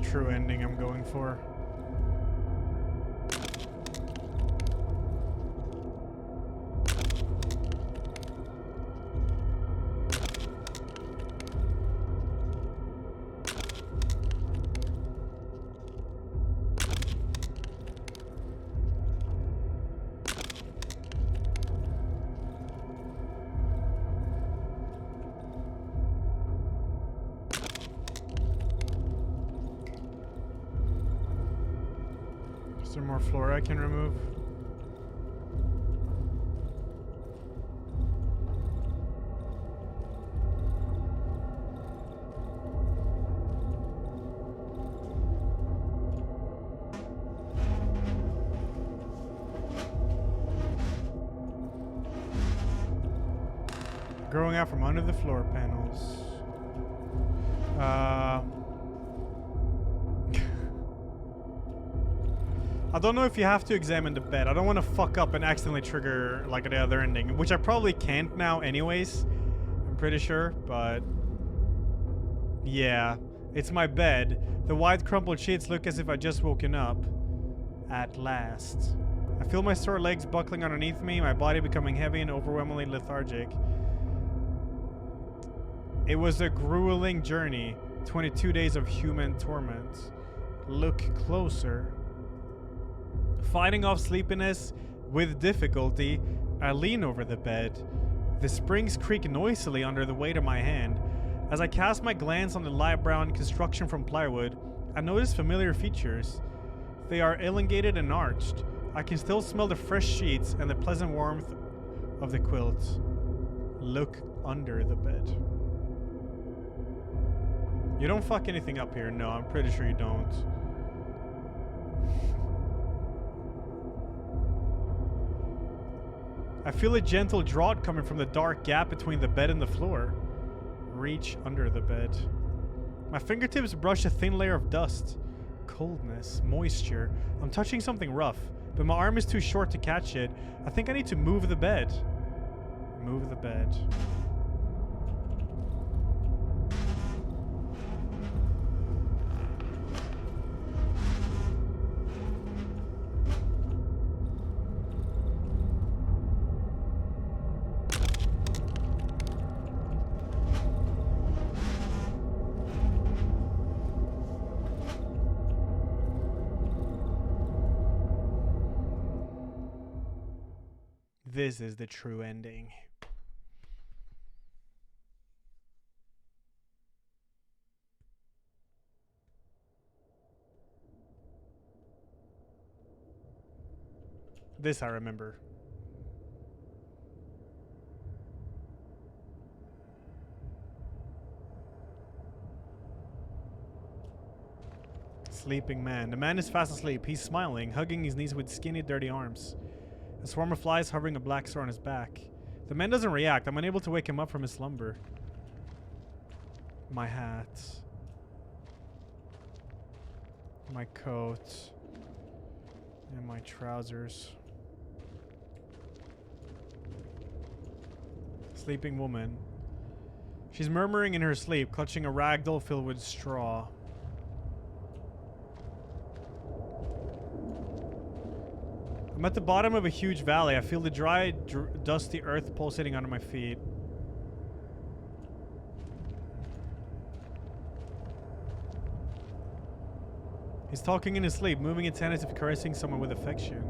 true ending I'm going for. Is there more floor I can remove? Growing out from under the floor panels. I don't know if you have to examine the bed. I don't want to fuck up and accidentally trigger like the other ending, which I probably can't now anyways. I'm pretty sure, but yeah, it's my bed. The white crumpled sheets look as if I'd just woken up. At last. I feel my sore legs buckling underneath me, my body becoming heavy and overwhelmingly lethargic. It was a grueling journey, 22 days of human torment. Look closer. Fighting off sleepiness with difficulty, I lean over the bed. The springs creak noisily under the weight of my hand. As I cast my glance on the light brown construction from plywood, I notice familiar features. They are elongated and arched. I can still smell the fresh sheets and the pleasant warmth of the quilt. Look under the bed. You don't fuck anything up here. No, I'm pretty sure you don't. I feel a gentle draught coming from the dark gap between the bed and the floor. Reach under the bed. My fingertips brush a thin layer of dust. Coldness, moisture. I'm touching something rough, but my arm is too short to catch it. I think I need to move the bed. Move the bed. This is the true ending. This I remember. Sleeping man. The man is fast asleep. He's smiling, hugging his knees with skinny, dirty arms. A swarm of flies hovering a black sore on his back. The man doesn't react. I'm unable to wake him up from his slumber. My hat. My coat. And my trousers. Sleeping woman. She's murmuring in her sleep, clutching a ragdoll filled with straw. I'm at the bottom of a huge valley. I feel the dry, dusty earth pulsating under my feet. He's talking in his sleep, moving his hand as if caressing someone with affection.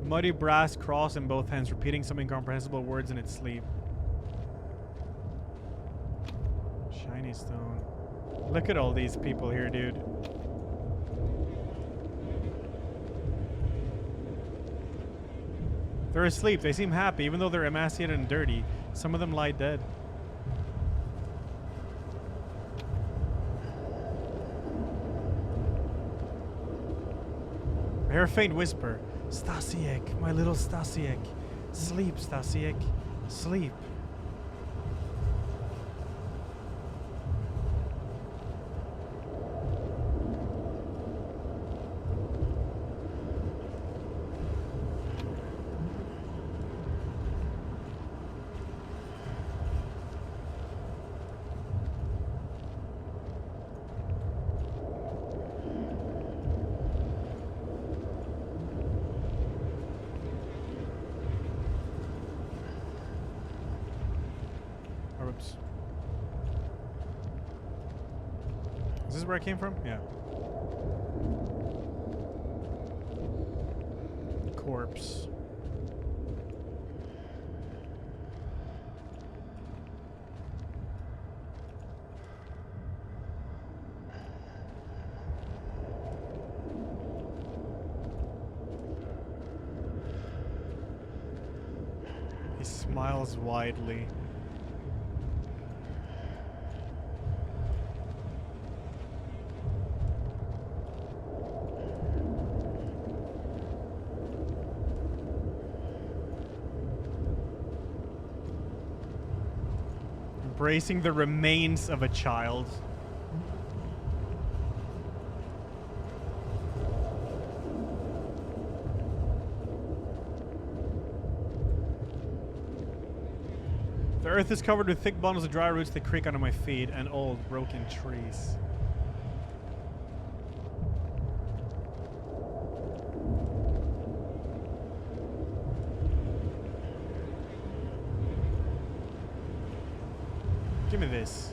Muddy brass cross in both hands, repeating some incomprehensible words in its sleep. Shiny stone. Look at all these people here, dude. They're asleep. They seem happy, even though they're emaciated and dirty. Some of them lie dead. I hear a faint whisper. Stasiek, my little Stasiek. Sleep, Stasiek. Sleep. this where I came from? Yeah. Corpse. He smiles widely. Embracing the remains of a child. The earth is covered with thick bundles of dry roots that creak under my feet and old, broken trees. Give me this.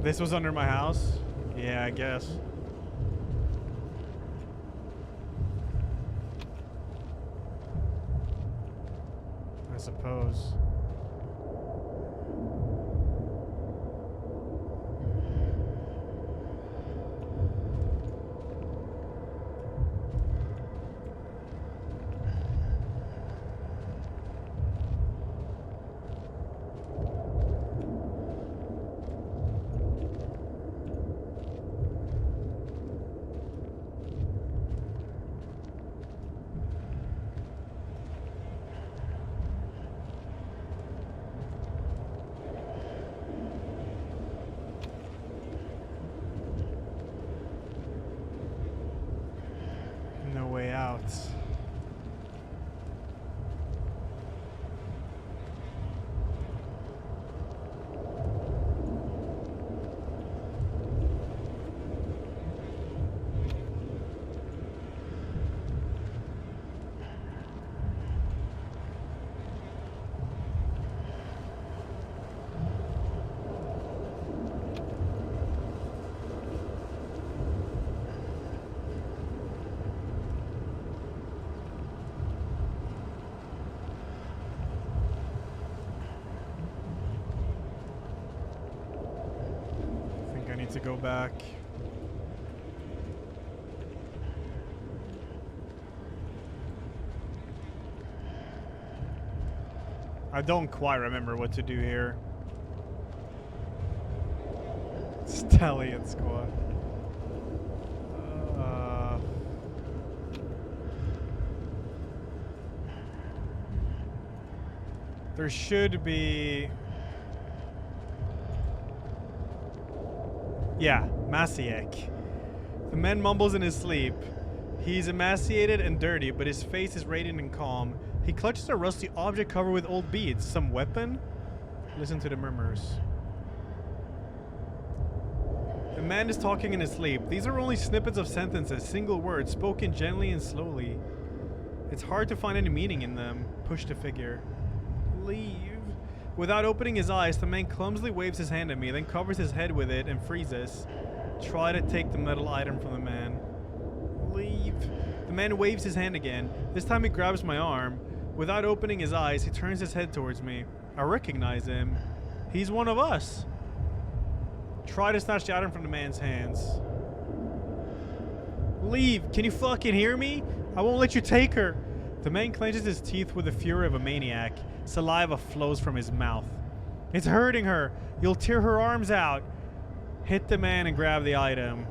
This was under my house? Yeah, I guess. I suppose. No way out. To go back. I don't quite remember what to do here. Stallion squad. There should be... Yeah, Masiek. The man mumbles in his sleep. He's emaciated and dirty, but his face is radiant and calm. He clutches a rusty object covered with old beads. Some weapon? Listen to the murmurs. The man is talking in his sleep. These are only snippets of sentences, single words, spoken gently and slowly. It's hard to find any meaning in them. Push the figure. Leave. Without opening his eyes, the man clumsily waves his hand at me, then covers his head with it and freezes. Try to take the metal item from the man. Leave. The man waves his hand again. This time he grabs my arm. Without opening his eyes, he turns his head towards me. I recognize him. He's one of us. Try to snatch the item from the man's hands. Leave. Can you fucking hear me? I won't let you take her. The man clenches his teeth with the fury of a maniac. Saliva flows from his mouth. It's hurting her. You'll tear her arms out. Hit the man and grab the item.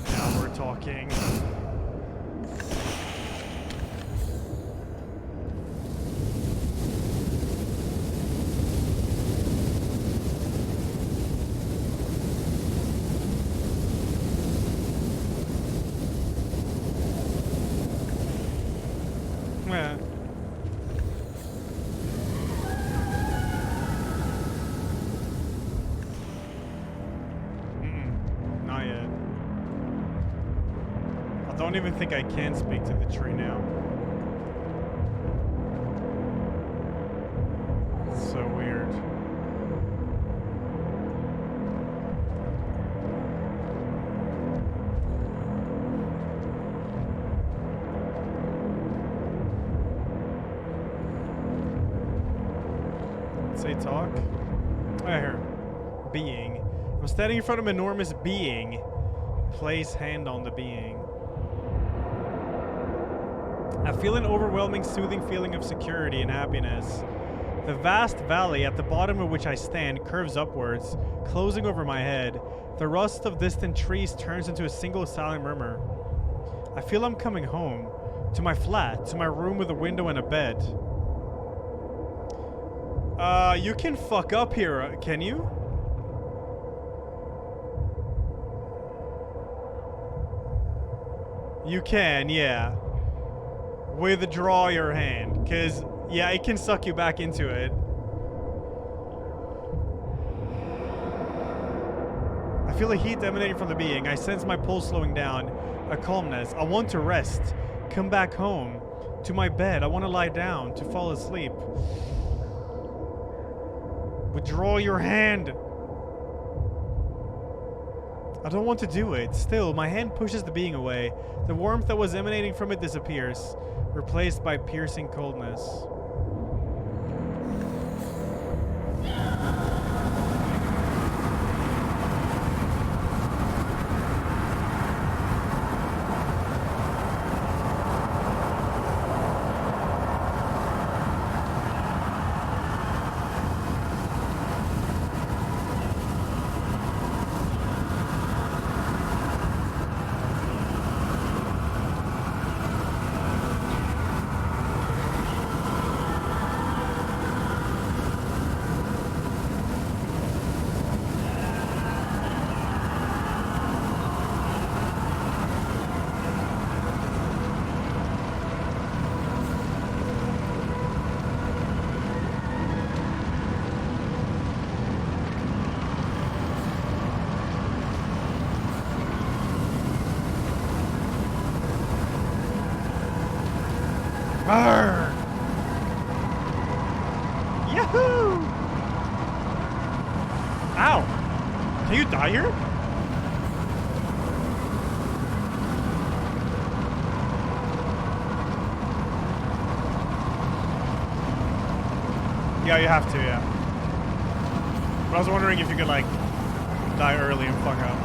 Now we're talking. don't even think I can speak to the tree now. It's so weird. Say talk. Oh, I hear. Being. I'm standing in front of an enormous being. Place hand on the being. I feel an overwhelming, soothing feeling of security and happiness. The vast valley at the bottom of which I stand curves upwards, closing over my head. The rust of distant trees turns into a single silent murmur. I feel I'm coming home. To my flat, to my room with a window and a bed. You can fuck up here, can you? You can, yeah. Withdraw your hand, because, yeah, it can suck you back into it. I feel a heat emanating from the being. I sense my pulse slowing down. A calmness. I want to rest. Come back home. To my bed. I want to lie down. To fall asleep. Withdraw your hand. I don't want to do it. Still, my hand pushes the being away. The warmth that was emanating from it disappears, replaced by piercing coldness. Burn! Yahoo! Ow! Can you die here? Yeah, you have to, yeah. But I was wondering if you could, like, die early and fuck up.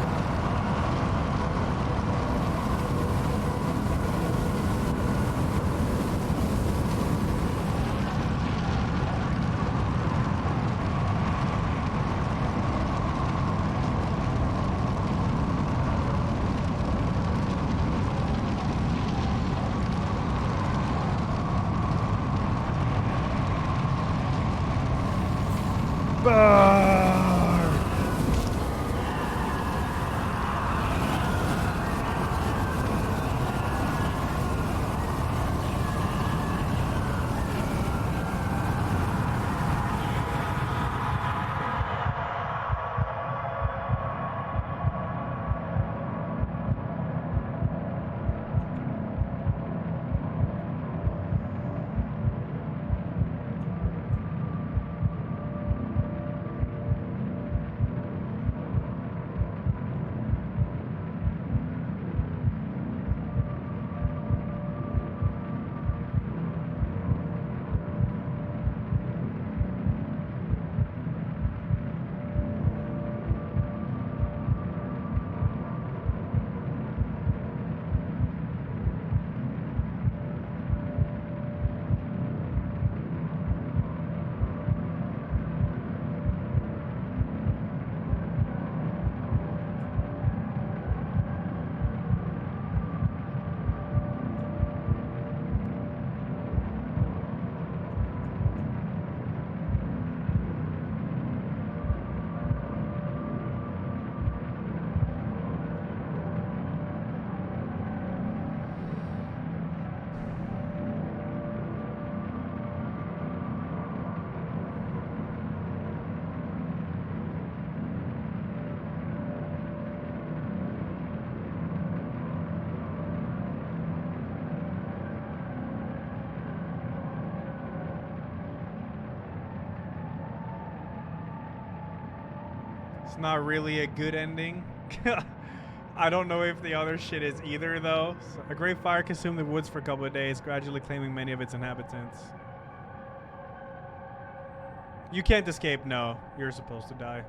It's not really a good ending. I don't know if the other shit is either, though. So, a great fire consumed the woods for a couple of days, gradually claiming many of its inhabitants. You can't escape, no. You're supposed to die.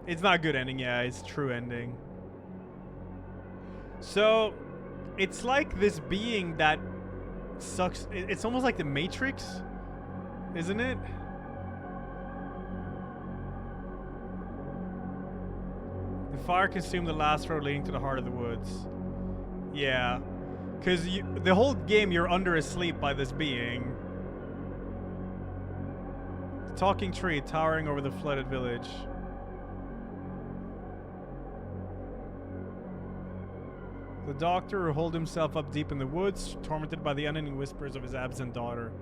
It's not a good ending, yeah, it's true ending. So, it's like this being that sucks. It's almost like the Matrix, isn't it? The fire consumed the last road leading to the heart of the woods. Yeah. Because the whole game you're under asleep by this being. The talking tree towering over the flooded village. The doctor who holed himself up deep in the woods, tormented by the unending whispers of his absent daughter.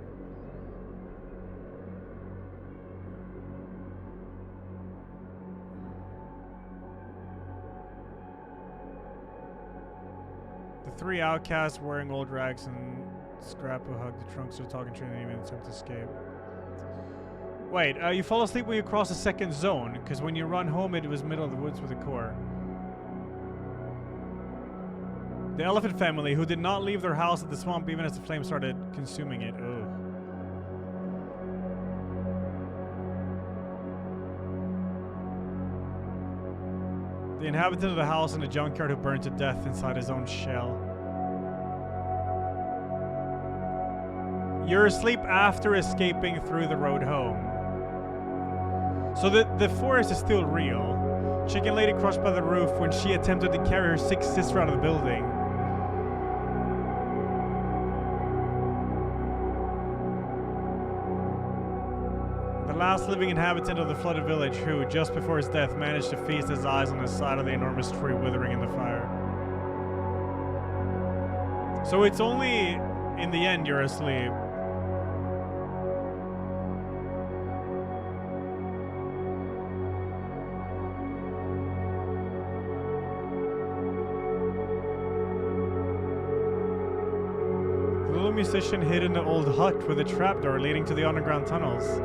The three outcasts wearing old rags and scrap who hugged the trunks of the talking tree and even attempt to escape. Wait, you fall asleep when you cross the second zone, because when you run home it was middle of the woods with a core. The elephant family, who did not leave their house at the swamp even as the flames started consuming it. Oh. The inhabitant of the house in the junkyard who burned to death inside his own shell. You're asleep after escaping through the road home. So the forest is still real. Chicken lady crushed by the roof when she attempted to carry her sick sister out of the building. The last living inhabitant of the flooded village who, just before his death, managed to feast his eyes on the side of the enormous tree withering in the fire. So it's only in the end you're asleep. The little musician hid in the old hut with a trapdoor leading to the underground tunnels.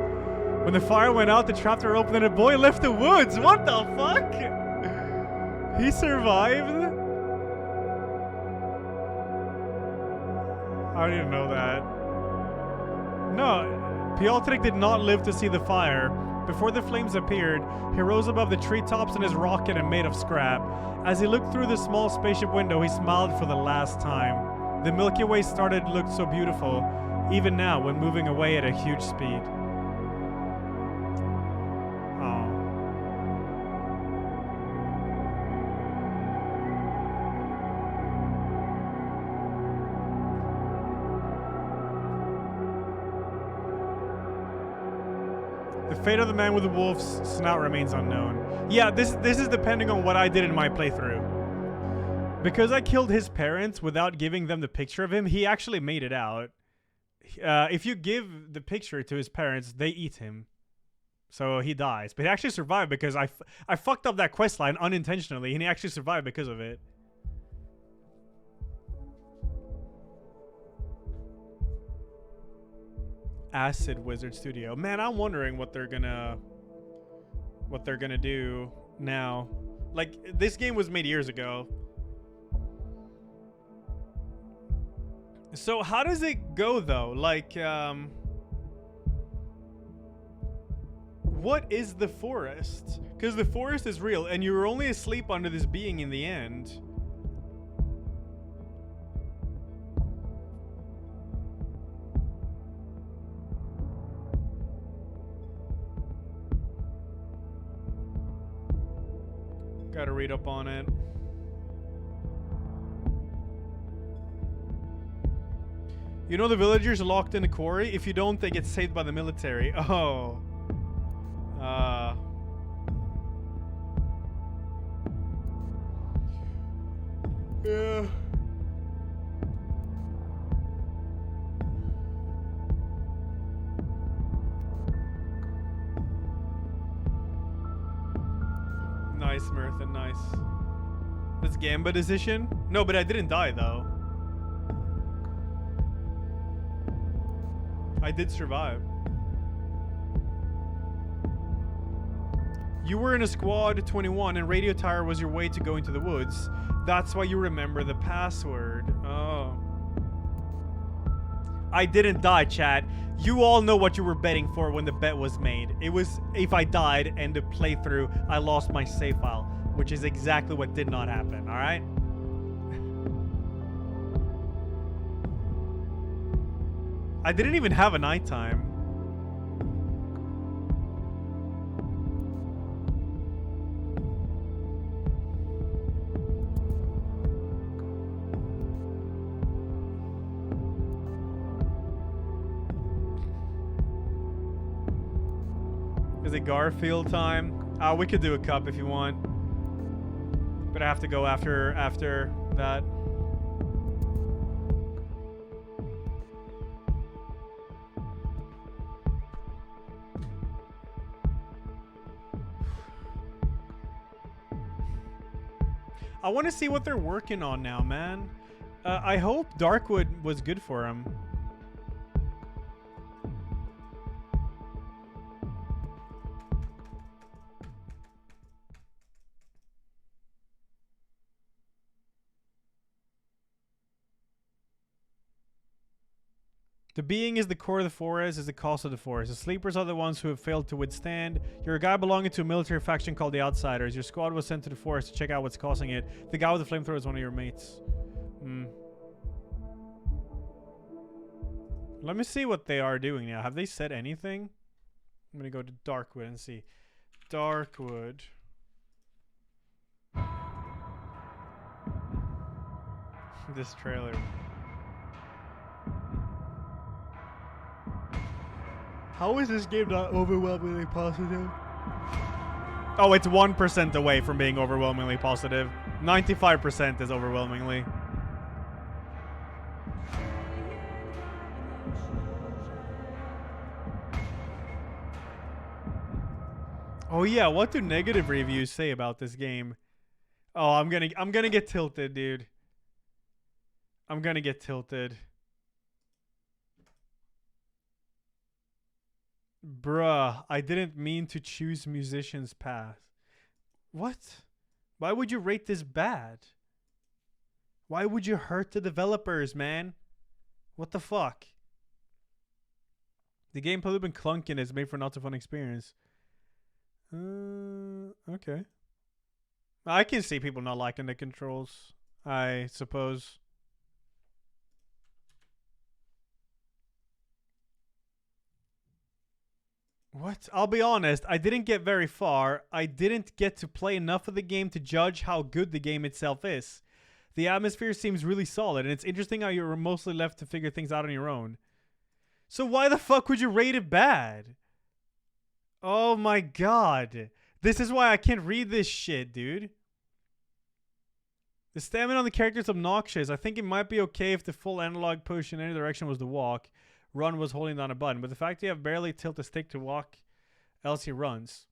When the fire went out, the trapdoor opened and a boy left the woods. What the fuck? He survived? I didn't know that. No, Piotrek did not live to see the fire. Before the flames appeared, he rose above the treetops in his rocket and made of scrap. As he looked through the small spaceship window, he smiled for the last time. The Milky Way started to look so beautiful, even now when moving away at a huge speed. The fate of the man with the wolf's snout remains unknown. Yeah, this is depending on what I did in my playthrough. Because I killed his parents without giving them the picture of him, he actually made it out. If you give the picture to his parents, they eat him. So he dies. But he actually survived because I fucked up that questline unintentionally, and he actually survived because of it. Acid Wizard Studio. Man, I'm wondering what they're gonna do now. Like, this game was made years ago. So how does it go though? Like, what is the forest? Because the forest is real and you were only asleep under this being in the end. Gotta read up on it. You know the villagers are locked in the quarry? If you don't, they get saved by the military. Oh. Yeah. Nice, Mirtha, nice. That's Gamba decision? No, but I didn't die though. I did survive. You were in a squad 21 and radio tower was your way to go into the woods. That's why you remember the password. Oh. I didn't die, chat. You all know what you were betting for when the bet was made. It was if I died and the playthrough, I lost my save file, which is exactly what did not happen, alright? I didn't even have a nighttime. Is it Garfield time? We could do a cup if you want. But I have to go after that. I want to see what they're working on now, man. I hope Darkwood was good for him. The being is the core of the forest, is the cost of the forest. The sleepers are the ones who have failed to withstand. You're a guy belonging to a military faction called the Outsiders. Your squad was sent to the forest to check out what's causing it. The guy with the flamethrower is one of your mates. Let me see what they are doing now. Have they said anything? I'm gonna go to Darkwood and see. Darkwood. This trailer. How is this game not overwhelmingly positive? Oh, it's 1% away from being overwhelmingly positive. 95% is overwhelmingly. Oh yeah, what do negative reviews say about this game? Oh, I'm gonna get tilted, dude. I'm gonna get tilted. Bruh, I didn't mean to choose musician's path. What? Why would you rate this bad? Why would you hurt the developers, man? What the fuck? The gameplay has been clunky and is made for not so fun experience. Okay. I can see people not liking the controls, I suppose. What? I'll be honest, I didn't get very far. I didn't get to play enough of the game to judge how good the game itself is. The atmosphere seems really solid, and it's interesting how you're mostly left to figure things out on your own. So why the fuck would you rate it bad? Oh my god. This is why I can't read this shit, dude. The stamina on the character is obnoxious. I think it might be okay if the full analog push in any direction was the walk. Run was holding down a button, but the fact you have barely tilt the stick to walk, else he runs.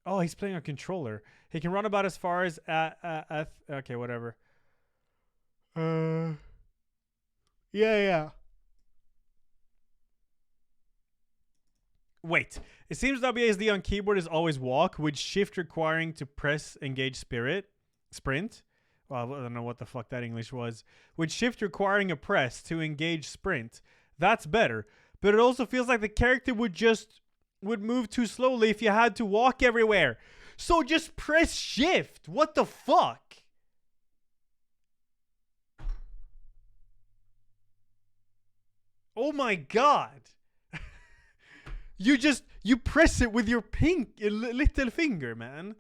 Oh, he's playing a controller. He can run about as far as okay, whatever. Yeah. Wait, it seems WASD on keyboard is always walk, with shift requiring to press engage sprint. Well, I don't know what the fuck that English was. With shift requiring a press to engage sprint. That's better. But it also feels like the character would move too slowly if you had to walk everywhere. So just press shift. What the fuck? Oh my god. You press it with your little finger, man.